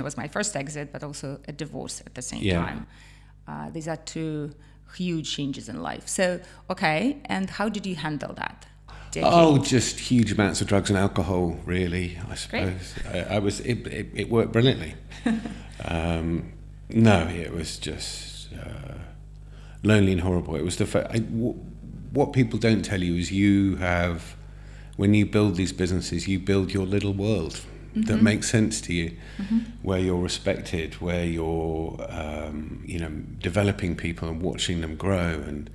It was my first exit, but also a divorce at the same Yeah. time. These are two huge changes in life. So, okay, and how did you handle that? Oh, just huge amounts of drugs and alcohol, really, I suppose. It worked brilliantly. No, it was just lonely and horrible. It was what people don't tell you is when you build these businesses, you build your little world that makes sense to you, where you're respected, where you're, developing people and watching them grow. And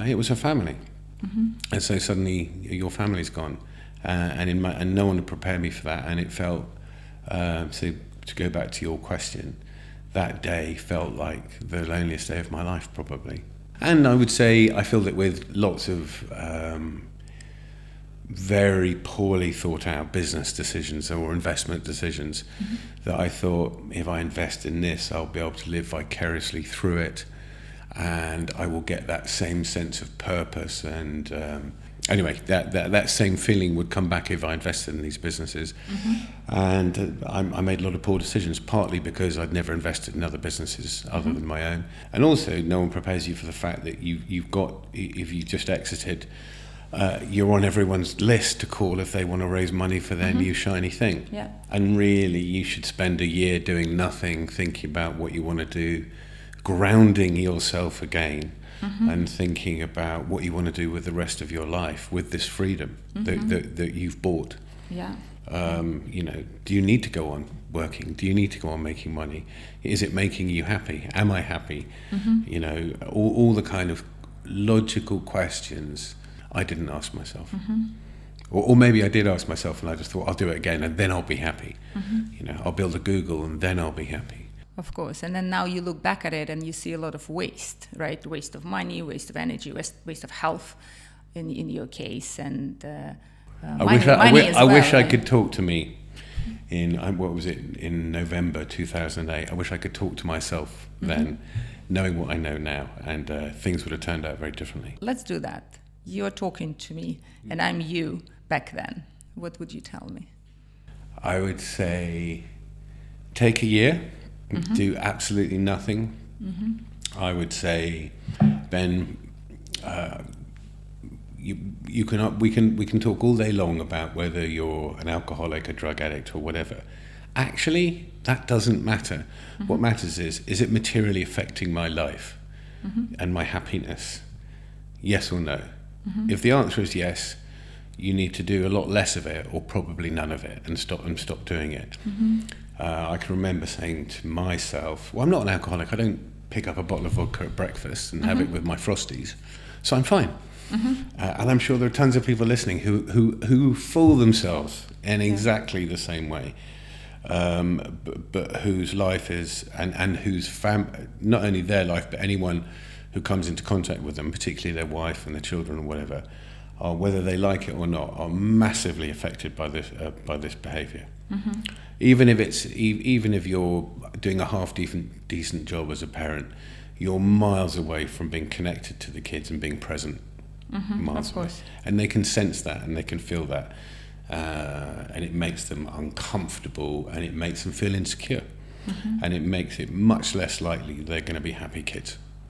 it was a family. And so suddenly your family's gone, and no one had prepared me for that. And it felt, so to go back to your question, that day felt like the loneliest day of my life, probably. And I would say I filled it with lots of very poorly thought out business decisions or investment decisions that I thought, if I invest in this, I'll be able to live vicariously through it, and I will get that same sense of purpose. And anyway, that same feeling would come back if I invested in these businesses. And I made a lot of poor decisions, partly because I'd never invested in other businesses other than my own. And also, no one prepares you for the fact that you've got, if you just exited, you're on everyone's list to call if they want to raise money for their new shiny thing. Yeah. And really, you should spend a year doing nothing, thinking about what you want to do, grounding yourself again, and thinking about what you want to do with the rest of your life, with this freedom that you've bought. Yeah. Do you need to go on working? Do you need to go on making money? Is it making you happy? Am I happy? All the kind of logical questions I didn't ask myself. Or maybe I did ask myself and I just thought, I'll do it again and then I'll be happy. I'll build a Google and then I'll be happy. Of course. And then now you look back at it and you see a lot of waste, right? Waste of money, waste of energy, waste of health in your case. And I wish I could talk to me in November 2008. I wish I could talk to myself then, knowing what I know now, and things would have turned out very differently. Let's do that. You're talking to me and I'm you back then. What would you tell me? I would say take a year, do absolutely nothing. I would say, Ben, we can talk all day long about whether you're an alcoholic, a drug addict, or whatever. Actually, that doesn't matter. What matters is it materially affecting my life and my happiness? Yes or no? If the answer is yes, you need to do a lot less of it, or probably none of it, and stop doing it. I can remember saying to myself, well, I'm not an alcoholic. I don't pick up a bottle of vodka at breakfast and have it with my Frosties, so I'm fine. And I'm sure there are tons of people listening who fool themselves in exactly the same way, but whose life is, and whose not only their life, but anyone who comes into contact with them, particularly their wife and their children or whatever, or whether they like it or not, are massively affected by this behaviour. Even if you're doing a half decent job as a parent, you're miles away from being connected to the kids and being present. Miles away. And they can sense that and they can feel that, and it makes them uncomfortable and it makes them feel insecure, and it makes it much less likely they're going to be happy kids.